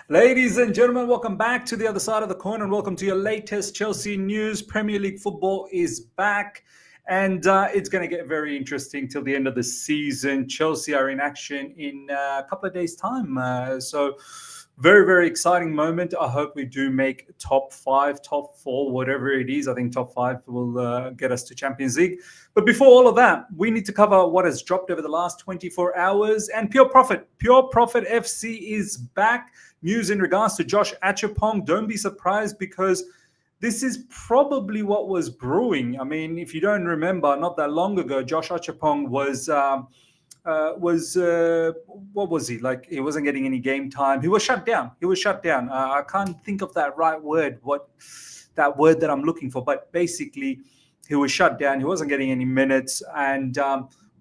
Ladies and gentlemen, welcome back to the other side of the coin and welcome to your latest Chelsea news. Premier League football is back and it's going to get very interesting till the end of the season. Chelsea are in action in a couple of days' time. So very, very exciting moment. I hope we do make top 5, top 4, whatever it is. I think top 5 will get us to Champions League. But before all of that, we need to cover what has dropped over the last 24 hours. And Pure Profit FC is back. News in regards to Josh Acheampong. Don't be surprised because this is probably what was brewing. I mean, if you don't remember, not that long ago, Josh Acheampong was what was he like? He wasn't getting any game time. He was shut down. I can't think of that right word. What that word that I'm looking for? But basically, he was shut down. He wasn't getting any minutes, and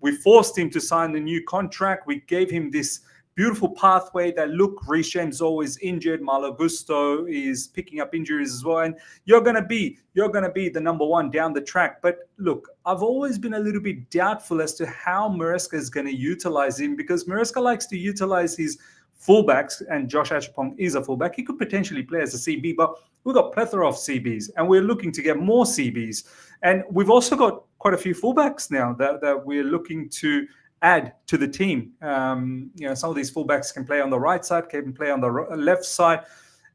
we forced him to sign the new contract. We gave him this beautiful pathway that, look, Reece James is always injured. Malo Gusto is picking up injuries as well. And you're going to be the number one down the track. But look, I've always been a little bit doubtful as to how Maresca is going to utilize him, because Maresca likes to utilize his fullbacks, and Josh Acheampong is a fullback. He could potentially play as a CB, but we've got a plethora of CBs and we're looking to get more CBs. And we've also got quite a few fullbacks now that we're looking to add to the team. Some of these fullbacks can play on the right side, can play on the left side.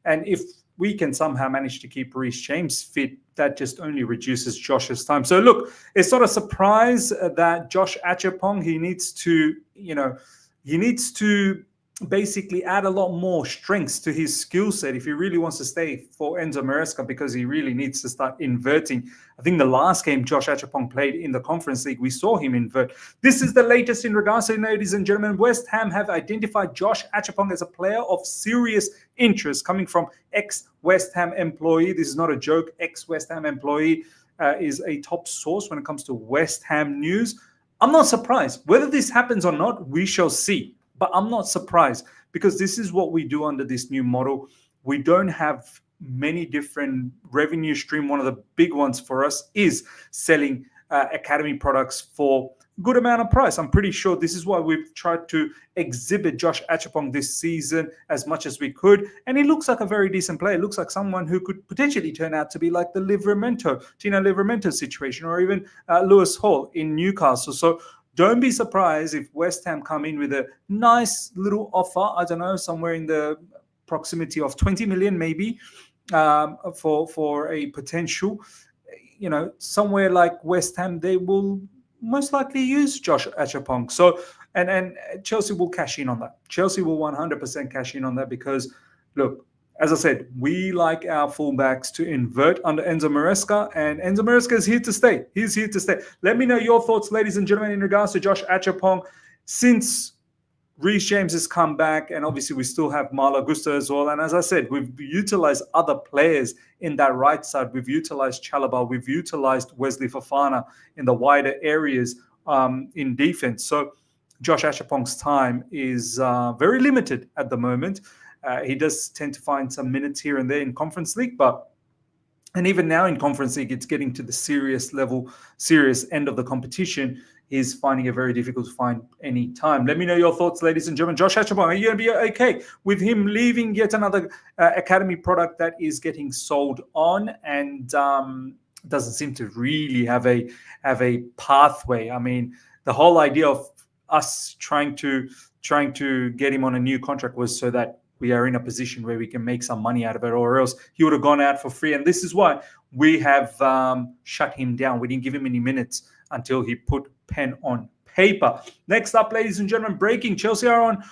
And if we can somehow manage to keep Reece James fit, that just only reduces Josh's time. So look, it's not a surprise that Josh Acheampong, he needs to basically add a lot more strengths to his skill set if he really wants to stay for Enzo Maresca, because he really needs to start inverting. I think the last game Josh Acheampong played in the Conference League, we saw him invert. This is the latest in regards to, ladies and gentlemen, West Ham have identified Josh Acheampong as a player of serious interest, coming from ex-West Ham employee. This is not a joke. Ex-West Ham employee is a top source when it comes to West Ham news. I'm not surprised. Whether this happens or not, we shall see. But I'm not surprised, because this is what we do under this new model. We don't have many different revenue stream. One of the big ones for us is selling academy products for a good amount of price. I'm pretty sure this is why we've tried to exhibit Josh Acheampong this season as much as we could. And he looks like a very decent player. Looks like someone who could potentially turn out to be like the Tino Livramento situation, or even Lewis Hall in Newcastle. So don't be surprised if West Ham come in with a nice little offer. I don't know, somewhere in the proximity of 20 million maybe, for a potential. Somewhere like West Ham, they will most likely use Josh Acheampong. So, and Chelsea will cash in on that. Chelsea will 100% cash in on that, because, look, as I said, we like our fullbacks to invert under Enzo Maresca, and Enzo Maresca is here to stay. He's here to stay. Let me know your thoughts, ladies and gentlemen, in regards to Josh Acheampong. Since Reece James has come back, and obviously we still have Malo Gusto as well. And as I said, we've utilized other players in that right side. We've utilized Chalobah. We've utilized Wesley Fofana in the wider areas in defense. So Josh Acheampong's time is very limited at the moment. He does tend to find some minutes here and there in Conference League, and even now in Conference League, it's getting to the serious end of the competition. He's finding it very difficult to find any time. Let me know your thoughts, ladies and gentlemen. Josh Acheampong, are you going to be okay with him leaving yet another academy product that is getting sold on and doesn't seem to really have a pathway? I mean, the whole idea of us trying to get him on a new contract was so that we are in a position where we can make some money out of it, or else he would have gone out for free. And this is why we have shut him down. We didn't give him any minutes until he put pen on paper. Next up, ladies and gentlemen, breaking. Chelsea are on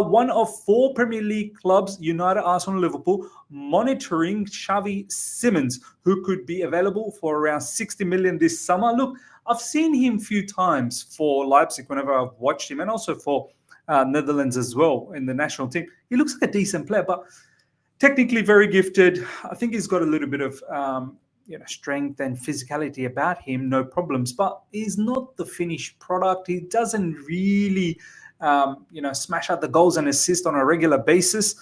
one of 4 Premier League clubs, United, Arsenal, Liverpool, monitoring Xavi Simons, who could be available for around 60 million this summer. Look, I've seen him a few times for Leipzig whenever I've watched him, and also for Netherlands as well in the national team. He looks like a decent player, but technically very gifted. I think he's got a little bit of strength and physicality about him, no problems, but he's not the finished product. He doesn't really smash out the goals and assist on a regular basis.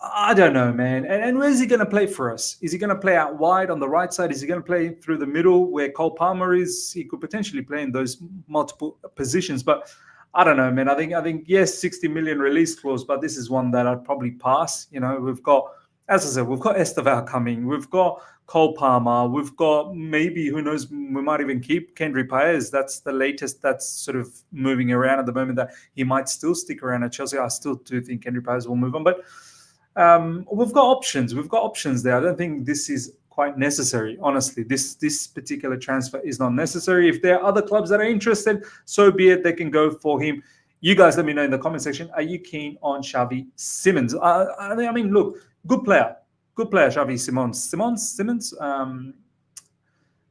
I don't know, man. And where is he going to play for us? Is he going to play out wide on the right side? Is he going to play through the middle where Cole Palmer is? He could potentially play in those multiple positions, but I don't know, man. I think yes, 60 million release clause, but this is one that I'd probably pass. We've got, as I said, we've got Esteval coming, we've got Cole Palmer, we've got maybe, who knows, we might even keep Kendry Paez. That's the latest that's sort of moving around at the moment, that he might still stick around at Chelsea. I still do think Kendry Paez will move on, but we've got options. We've got options there. I don't think this is quite necessary, honestly. This particular transfer is not necessary. If there are other clubs that are interested, so be it. They can go for him. You guys let me know in the comment section. Are you keen on Xavi Simons? I mean, look, good player, Xavi Simons.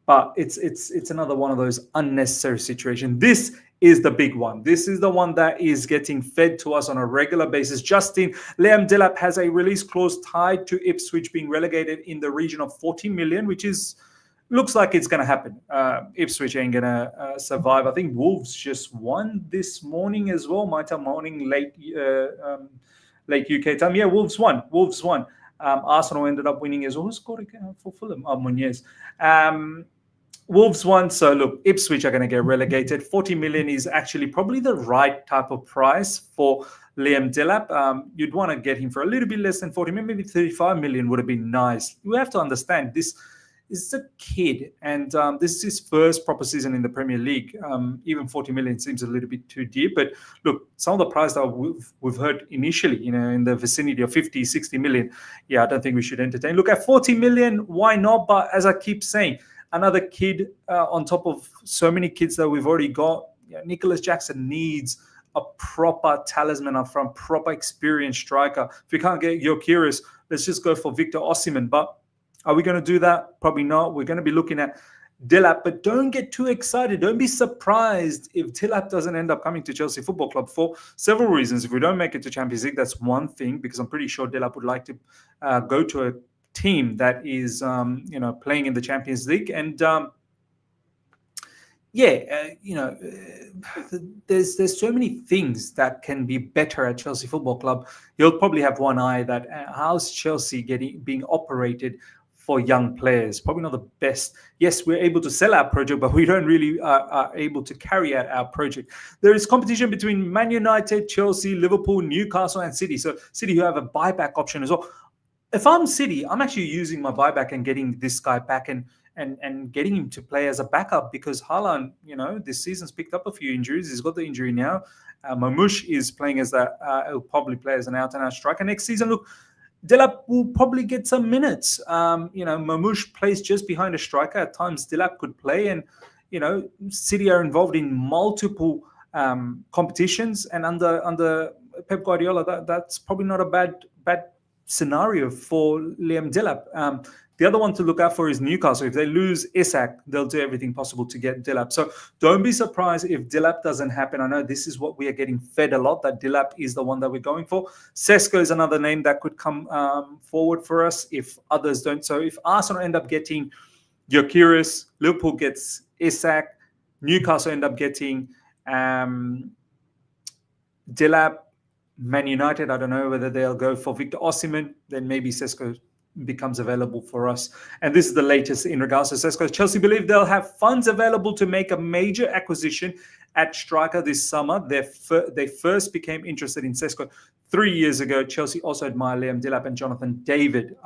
But it's another one of those unnecessary situations. This is the big one. This is the one that is getting fed to us on a regular basis. Liam Delap has a release clause tied to Ipswich being relegated in the region of 40 million, which looks like it's going to happen. Ipswich ain't going to survive. I think Wolves just won this morning as well. My time morning, late UK time. Yeah, Wolves won. Arsenal ended up winning as well. Who scored for Fulham? Muñez. Wolves won. So look, Ipswich are going to get relegated. 40 million is actually probably the right type of price for Liam Delap. You'd want to get him for a little bit less than 40 million, maybe 35 million would have been nice. We have to understand this is a kid, and this is his first proper season in the Premier League. Even 40 million seems a little bit too deep. But look, some of the price that we've heard initially, in the vicinity of 50, 60 million, yeah, I don't think we should entertain. Look, at 40 million, why not? But as I keep saying, another kid on top of so many kids that we've already got. Nicholas Jackson needs a proper talisman up front, proper experienced striker. If we can't get Gyökeres, let's just go for Victor Osimhen. But are we going to do that? Probably not. We're going to be looking at Delap, but don't get too excited. Don't be surprised if Delap doesn't end up coming to Chelsea Football Club for several reasons. If we don't make it to Champions League, that's one thing, because I'm pretty sure Delap would like to go to a team that is, playing in the Champions League. And there's so many things that can be better at Chelsea Football Club. You'll probably have one eye that how's Chelsea being operated for young players? Probably not the best. Yes, we're able to sell our project, but we don't really are able to carry out our project. There is competition between Man United, Chelsea, Liverpool, Newcastle, and City. So City, who have a buyback option as well. If I'm City, I'm actually using my buyback and getting this guy back and getting him to play as a backup, because Haaland, this season's picked up a few injuries. He's got the injury now. Mamouche is playing as he'll probably play as an out-and-out striker next season. Look, Delap will probably get some minutes. Mamouche plays just behind a striker. At times, Delap could play, and City are involved in multiple competitions. And under Pep Guardiola, that's probably not a bad scenario for Liam Delap. The other one to look out for is Newcastle. If they lose Isak, they'll do everything possible to get Delap. So don't be surprised if Delap doesn't happen. I know this is what we are getting fed a lot, that Delap is the one that we're going for. Sesko is another name that could come forward for us if others don't. So if Arsenal end up getting Gyökeres, Liverpool gets Isak, Newcastle end up getting Delap, Man United, I don't know whether they'll go for Victor Osimhen, then maybe Sesko becomes available for us. And this is the latest in regards to Sesko. Chelsea believe they'll have funds available to make a major acquisition at striker this summer. They first became interested in Sesko 3 years ago. Chelsea also admire Liam Delap and Jonathan David.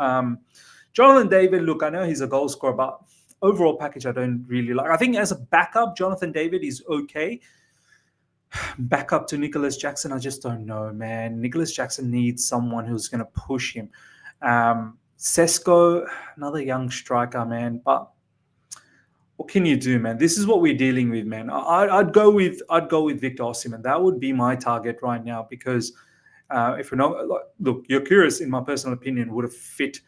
Jonathan David, look, I know he's a goal scorer, but overall package I don't really like. I think as a backup, Jonathan David is okay. Backup to Nicholas Jackson, I just don't know, man. Nicholas Jackson needs someone who's going to push him. Sesko, another young striker, man. But what can you do, man? This is what we're dealing with, man. I'd go with Victor Osimhen. That would be my target right now, because if we're not, look, Gyökeres, in my personal opinion, would have fit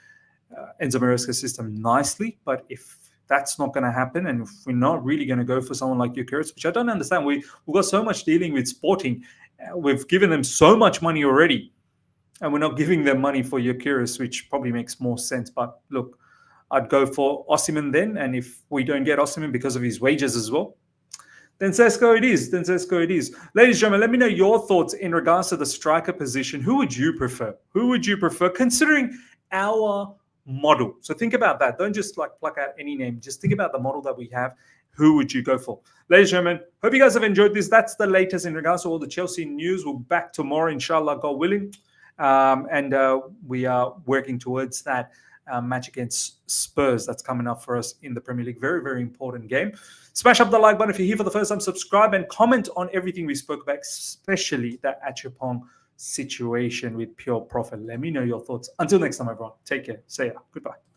Enzo Maresca's system nicely. But if that's not going to happen, and if we're not really going to go for someone like Gyökeres, which I don't understand, we've got so much dealing with Sporting. We've given them so much money already, and we're not giving them money for Gyökeres, which probably makes more sense. But look, I'd go for Osimhen then. And if we don't get Osimhen because of his wages as well, then Sesko it is. Ladies and gentlemen, let me know your thoughts in regards to the striker position. Who would you prefer? Considering our model? So think about that. Don't just pluck out any name. Just think about the model that we have who would you go for? Ladies and gentlemen, hope you guys have enjoyed this. That's the latest in regards to all the Chelsea news. We'll be back tomorrow, inshallah, God willing. And we are working towards that match against Spurs that's coming up for us in the Premier League. Very, very important game. Smash up the like button if you're here for the first time. Subscribe and comment on everything we spoke about, especially that Acheampong situation with Pure Profit. Let me know your thoughts. Until next time, everyone. Take care. See ya. Goodbye.